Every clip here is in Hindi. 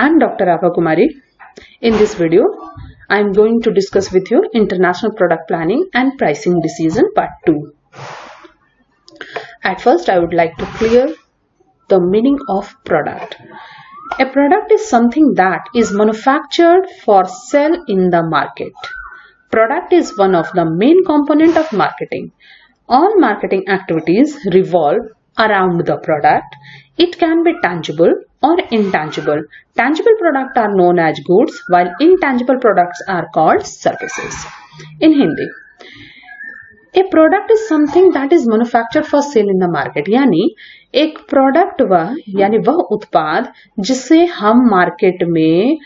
I'm Dr. Abha Kumari. In this video, I'm going to discuss with you International Product Planning and Pricing Decision Part 2. At first, I would like to clear the meaning of product. A product is something that is manufactured for sale in the market. Product is one of the main components of marketing. All marketing activities revolve around the product. It can be tangible or intangible. Tangible products are known as goods, while intangible products are called services. In Hindi, a product is something that is manufactured for sale in the market. यानी एक प्रोडक्ट वह उत्पाद जिसे हम मार्केट में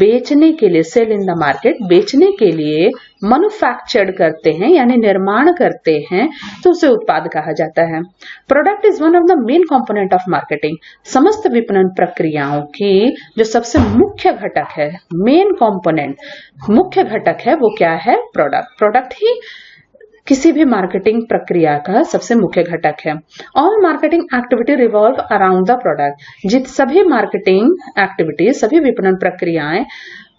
बेचने के लिए, सेल इन द मार्केट, बेचने के लिए मैन्युफैक्चर्ड करते हैं यानी निर्माण करते हैं, तो उसे उत्पाद कहा जाता है. Product is one of the main component of marketing. समस्त विपणन प्रक्रियाओं की जो सबसे मुख्य घटक है, मेन कंपोनेंट, मुख्य घटक है, वो क्या है? प्रोडक्ट. प्रोडक्ट ही किसी भी मार्केटिंग प्रक्रिया का सबसे मुख्य घटक है. All marketing activity revolve around the product. सभी मार्केटिंग एक्टिविटीज, सभी विपणन प्रक्रियाएं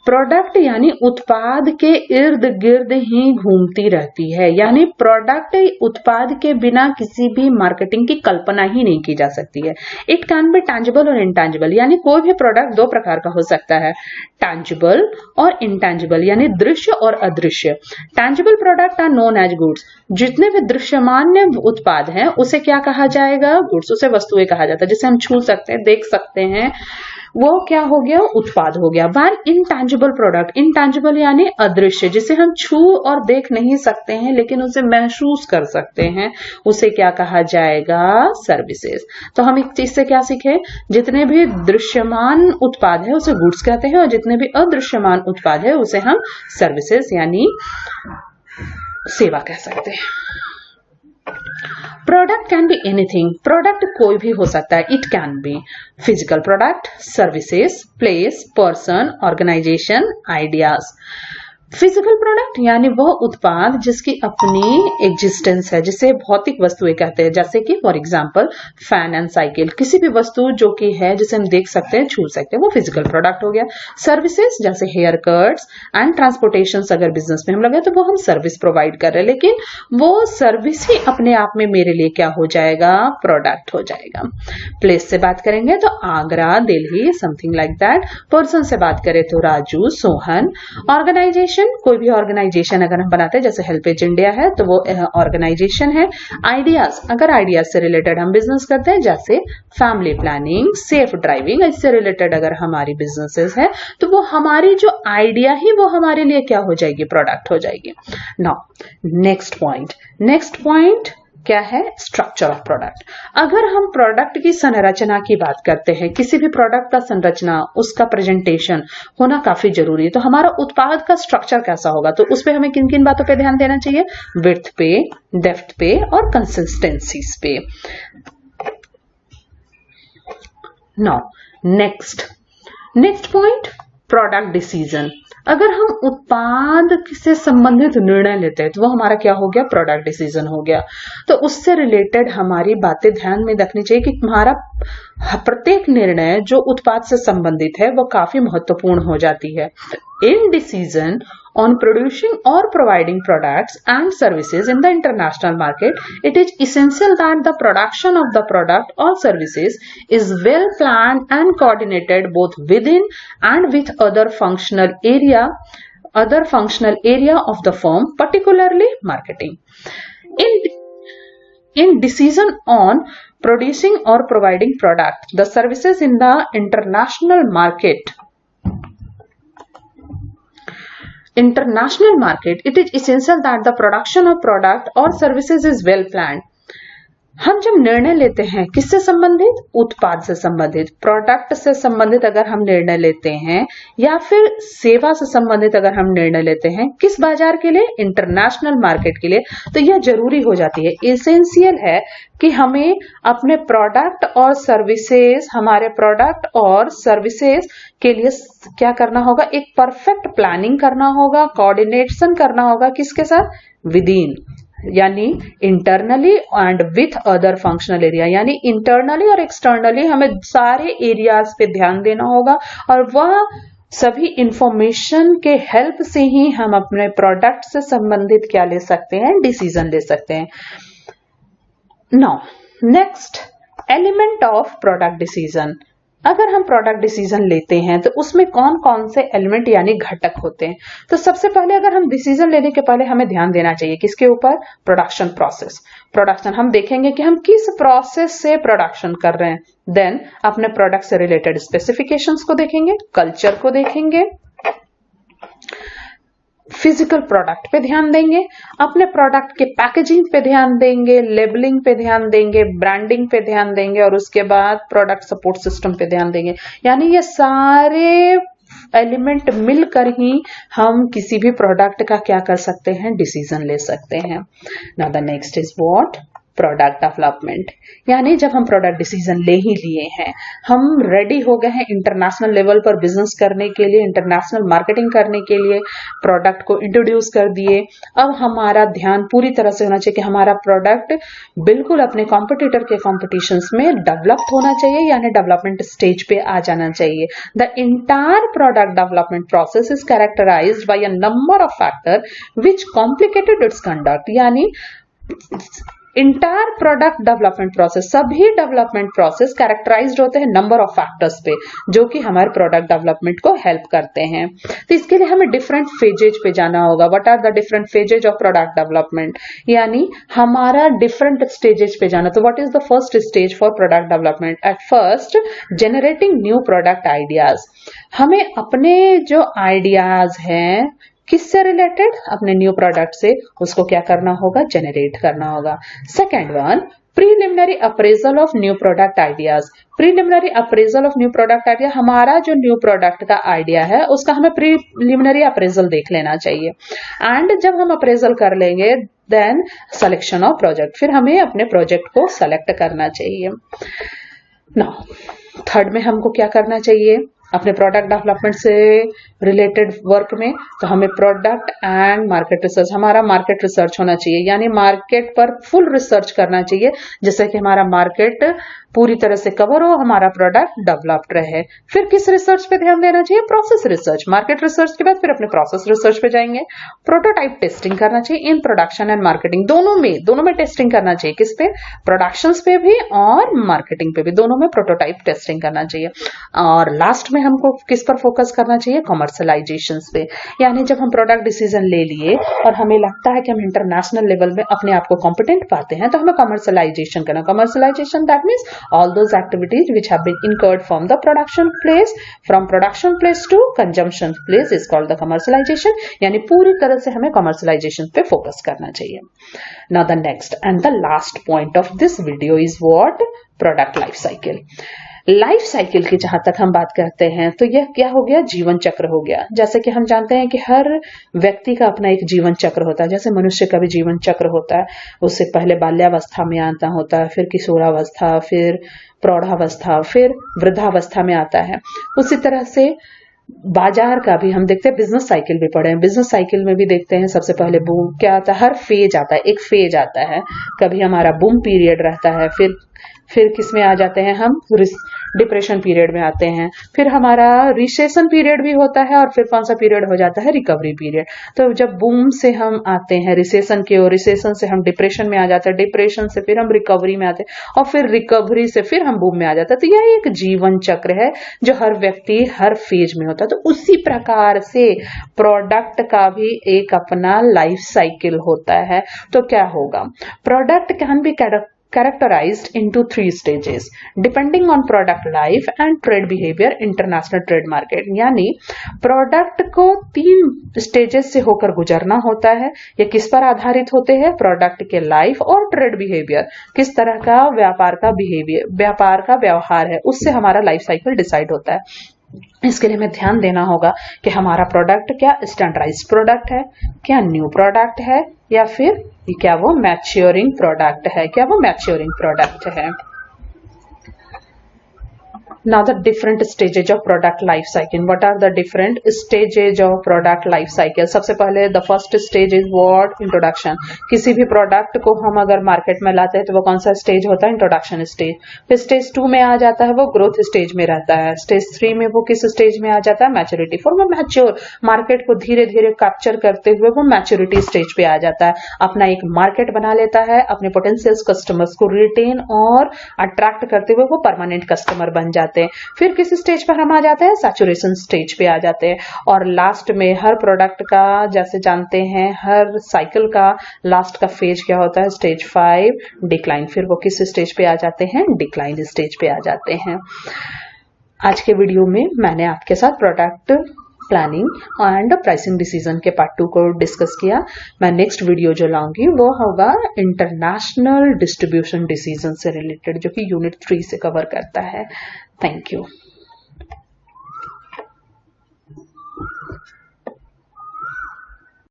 प्रोडक्ट यानी उत्पाद के इर्द गिर्द ही घूमती रहती है. यानी प्रोडक्ट, उत्पाद के बिना किसी भी मार्केटिंग की कल्पना ही नहीं की जा सकती है. इट कैन बी टैंजिबल और इनटैंजिबल. यानी कोई भी प्रोडक्ट दो प्रकार का हो सकता है, टैंजिबल और इनटैंजिबल, यानी दृश्य और अदृश्य. Tangible product are known as goods. जितने भी दृश्यमान उत्पाद हैं उसे क्या कहा जाएगा? गुड्स. उसे वस्तुएं कहा जाता है, जिसे हम छू सकते हैं, देख सकते हैं, वो क्या हो गया? उत्पाद हो गया. One intangible product. इनटैंजिबल यानी अदृश्य, जिसे हम छू और देख नहीं सकते हैं लेकिन उसे महसूस कर सकते हैं, उसे क्या कहा जाएगा? सर्विसेज. तो हम एक चीज से क्या सीखे? जितने भी दृश्यमान उत्पाद है उसे गुड्स कहते हैं, और जितने भी अदृश्यमान उत्पाद है उसे हम सर्विसेज यानी सेवा कह सकते हैं. Product can be anything. Product कोई भी हो सकता है. It can be physical product, services, place, person, organisation, ideas. Physical product यानी वह उत्पाद जिसकी अपनी एग्जिस्टेंस है, जिसे भौतिक वस्तुएं कहते हैं, जैसे कि for example fan and cycle. किसी भी वस्तु जो कि है, जिसे हम देख सकते हैं, छू सकते हैं, वो फिजिकल प्रोडक्ट हो गया. सर्विसेज जैसे हेयर कट्स एंड ट्रांसपोर्टेशन, अगर बिजनेस में हम लगे तो वो हम सर्विस प्रोवाइड कर रहे हैं, लेकिन वो सर्विस ही अपने आप में मेरे लिए क्या हो जाएगा? प्रोडक्ट हो जाएगा. प्लेस से बात करेंगे तो Agra, Delhi, something like that. Person से बात करें तो राजू, सोहन. ऑर्गेनाइजेशन, कोई भी ऑर्गेनाइजेशन अगर हम बनाते हैं, जैसे हेल्पेज इंडिया है तो वो ऑर्गेनाइजेशन है. आइडियाज, अगर आइडियाज से रिलेटेड हम बिजनेस करते हैं, जैसे फैमिली प्लानिंग, सेफ ड्राइविंग, इससे रिलेटेड अगर हमारी बिजनेसेस है तो वो हमारी जो आइडिया ही वो हमारे लिए क्या हो जाएगी? प्रोडक्ट हो जाएगी. नाउ नेक्स्ट पॉइंट क्या है? Structure of product. अगर हम प्रोडक्ट की संरचना की बात करते हैं, किसी भी प्रोडक्ट का संरचना, उसका प्रेजेंटेशन होना काफी जरूरी है. तो हमारा उत्पाद का स्ट्रक्चर कैसा होगा? तो उस पे हमें किन किन बातों पे ध्यान देना चाहिए? विड्थ पे, डेप्थ पे और कंसिस्टेंसीज पे. Now next point, product decision. अगर हम उत्पाद से संबंधित निर्णय लेते हैं तो वो हमारा क्या हो गया? प्रोडक्ट डिसीजन हो गया. तो उससे रिलेटेड हमारी बातें ध्यान में रखनी चाहिए कि हमारा प्रत्येक निर्णय जो उत्पाद से संबंधित है वो काफी महत्वपूर्ण हो जाती है. In decision on producing or providing products and services in the international market, it is essential that the production of the product or services is well planned and coordinated both within and with other functional area of the firm, particularly marketing. In decision on producing or providing product, the services in the international market, it is essential that the production of product or services is well planned. हम जब निर्णय लेते हैं किससे संबंधित? उत्पाद से संबंधित, प्रोडक्ट से संबंधित अगर हम निर्णय लेते हैं, या फिर सेवा से संबंधित अगर हम निर्णय लेते हैं, किस बाजार के लिए? इंटरनेशनल मार्केट के लिए. तो यह जरूरी हो जाती है, एसेंशियल है कि हमें अपने प्रोडक्ट और सर्विसेज, हमारे प्रोडक्ट और सर्विसेज के लिए क्या करना होगा? एक परफेक्ट प्लानिंग करना होगा, कोऑर्डिनेशन करना होगा. किसके साथ? विदिन यानी internally and with other functional area, यानी इंटरनली और एक्सटर्नली हमें सारे एरियाज पे ध्यान देना होगा और वह सभी इंफॉर्मेशन के हेल्प से ही हम अपने प्रोडक्ट से संबंधित क्या ले सकते हैं, डिसीजन ले सकते हैं। Now next element of product decision. अगर हम प्रोडक्ट डिसीजन लेते हैं तो उसमें कौन कौन से एलिमेंट यानी घटक होते हैं। तो सबसे पहले अगर हम डिसीजन लेने के पहले हमें ध्यान देना चाहिए किसके ऊपर, प्रोडक्शन प्रोसेस। प्रोडक्शन हम देखेंगे कि हम किस प्रोसेस से प्रोडक्शन कर रहे हैं। देन अपने प्रोडक्ट से रिलेटेड स्पेसिफिकेशंस को देखेंगे, कल्चर को देखेंगे, फिजिकल प्रोडक्ट पे ध्यान देंगे, अपने प्रोडक्ट के पैकेजिंग पे ध्यान देंगे, लेबलिंग पे ध्यान देंगे, ब्रांडिंग पे ध्यान देंगे और उसके बाद प्रोडक्ट सपोर्ट सिस्टम पे ध्यान देंगे। यानी ये सारे एलिमेंट मिलकर ही हम किसी भी प्रोडक्ट का क्या कर सकते हैं, डिसीजन ले सकते हैं। Now the next is what, product development. यानी जब हम प्रोडक्ट डिसीजन ले ही लिए हैं, हम रेडी हो गए हैं इंटरनेशनल लेवल पर बिजनेस करने के लिए, इंटरनेशनल मार्केटिंग करने के लिए, प्रोडक्ट को इंट्रोड्यूस कर दिए। अब हमारा ध्यान पूरी तरह से होना चाहिए कि हमारा प्रोडक्ट बिल्कुल अपने कॉम्पिटिटर के कॉम्पिटिशन्स में डेवलप होना चाहिए, यानी डेवलपमेंट स्टेज पे आ जाना चाहिए। The entire product development process is characterised by a number of factor which complicated its conduct. यानी इंटायर प्रोडक्ट डेवलपमेंट प्रोसेस, सभी डेवलपमेंट प्रोसेस कैरेक्टराइज्ड होते हैं नंबर ऑफ फैक्टर्स पे जो कि हमारे प्रोडक्ट डेवलपमेंट को हेल्प करते हैं। तो इसके लिए हमें डिफरेंट फेजेज पे जाना होगा। What are the different phases of product development, यानी हमारा डिफरेंट स्टेजेज पे जाना। तो what is the first stage for product development? At first, generating new product ideas. हमें अपने जो आइडियाज हैं किससे रिलेटेड, अपने न्यू प्रोडक्ट से, उसको क्या करना होगा, जनरेट करना होगा। Second one, preliminary appraisal of new product ideas. Preliminary appraisal of new product idea, हमारा जो न्यू प्रोडक्ट का आइडिया है उसका हमें प्रीलिमिनरी अप्रेजल देख लेना चाहिए। एंड जब हम अप्रेजल कर लेंगे देन सिलेक्शन ऑफ प्रोजेक्ट, फिर हमें अपने प्रोजेक्ट को सेलेक्ट करना चाहिए। नाउ थर्ड में हमको क्या करना चाहिए, अपने प्रोडक्ट डेवलपमेंट से रिलेटेड वर्क में, तो हमें प्रोडक्ट एंड मार्केट रिसर्च, हमारा मार्केट रिसर्च होना चाहिए, यानी मार्केट पर फुल रिसर्च करना चाहिए जिससे कि हमारा मार्केट पूरी तरह से कवर हो, हमारा प्रोडक्ट डेवलप्ड रहे। फिर किस रिसर्च पे ध्यान देना चाहिए, प्रोसेस रिसर्च। मार्केट रिसर्च के बाद फिर अपने प्रोसेस रिसर्च पे जाएंगे। प्रोटोटाइप टेस्टिंग करना चाहिए इन प्रोडक्शन एंड मार्केटिंग, दोनों में टेस्टिंग करना चाहिए। किस पे, प्रोडक्शंस पे भी और मार्केटिंग पे भी, दोनों में प्रोटोटाइप टेस्टिंग करना चाहिए। और लास्ट में हमको किस पर फोकस करना चाहिए, कमर्शलाइजेशन पे। यानी जब हम प्रोडक्ट डिसीजन ले लिए और हमें लगता है कि हम इंटरनेशनल लेवल में अपने आप को कॉम्पिटेंट पाते हैं, तो हमें कमर्शलाइजेशन करना। Commercialisation that means all those activities which have been incurred from the production place, from production place to consumption place is called the commercialization। यानी पूरी तरह से हमें commercialization पे फोकस करना चाहिए। Now the next and the last point of this video is what, product life cycle। Life cycle की जहां तक हम बात करते हैं तो यह क्या हो गया, जीवन चक्र हो गया। जैसे कि हम जानते हैं कि हर व्यक्ति का अपना एक जीवन चक्र होता है। जैसे मनुष्य का भी जीवन चक्र होता है, उससे पहले बाल्यावस्था में आता होता है, फिर किशोरावस्था, फिर प्रौढ़ावस्था, फिर वृद्धावस्था में आता है। उसी तरह से बाजार का भी हम देखते हैं, बिजनेस साइकिल भी पढ़े हैं, बिजनेस साइकिल में भी देखते हैं सबसे पहले बूम क्या आता है, हर फेज आता है, एक फेज आता है। कभी हमारा बूम पीरियड रहता है, फिर किस में आ जाते हैं हम, डिप्रेशन पीरियड में आते हैं, फिर हमारा रिसेशन पीरियड भी होता है और फिर कौन सा पीरियड हो जाता है, रिकवरी पीरियड। तो जब बूम से हम आते हैं रिसेशन की ओर, रिसेशन से हम डिप्रेशन में आ जाते हैं, डिप्रेशन से फिर हम रिकवरी में आते हैं और फिर रिकवरी से फिर हम बूम में आ जाते हैं। तो यह एक जीवन चक्र है जो हर व्यक्ति हर फेज में होता है। तो उसी प्रकार से प्रोडक्ट का भी एक अपना लाइफ साइकिल होता है। तो क्या होगा, product can B characterized into 3 stages depending on product life and trade behavior, international trade market। यानी प्रोडक्ट को 3 स्टेजेस से होकर गुजरना होता है। ये किस पर आधारित होते हैं, प्रोडक्ट के लाइफ और ट्रेड बिहेवियर, किस तरह का व्यापार का व्यवहार है, उससे हमारा लाइफ साइकिल डिसाइड होता है। इसके लिए हमें ध्यान देना होगा कि हमारा प्रोडक्ट क्या स्टैंडर्डाइज्ड प्रोडक्ट है, क्या न्यू प्रोडक्ट है, या फिर क्या वो मैच्योरिंग प्रोडक्ट है, Now the different stages of product life cycle. What are the different stages of product life cycle? सबसे पहले the first stage is what? Introduction. किसी भी product को हम अगर market में लाते हैं तो वो कौन सा stage होता है? Introduction stage. फिर stage 2 में आ जाता है वो growth stage में रहता है. Stage 3 में वो किस stage में आ जाता है? Maturity. For वो mature market को धीरे धीरे capture करते हुए वो maturity stage पे आ जाता है. अपना एक market बना लेता है, अपने potential customers को retain और attract करते हुए वो permanent customer बन जाते हैं. फिर किस स्टेज पर हम आ जाते हैं? सैचुरेशन स्टेज पे आ जाते हैं. और लास्ट में हर प्रोडक्ट का, जैसे जानते हैं, हर साइकिल का लास्ट का फेज क्या होता है? Stage 5 decline. फिर वो किस स्टेज पे आ जाते हैं? डिक्लाइन स्टेज पे आ जाते हैं. आज के वीडियो में मैंने आपके साथ product planning and pricing decision के पार्ट 2 को डिस्कस किया. मैं नेक्स्ट वीडियो जो लाऊंगी वो होगा इंटरनेशनल डिस्ट्रीब्यूशन डिसीजन से रिलेटेड, जो कि यूनिट 3 से कवर करता है. Thank you.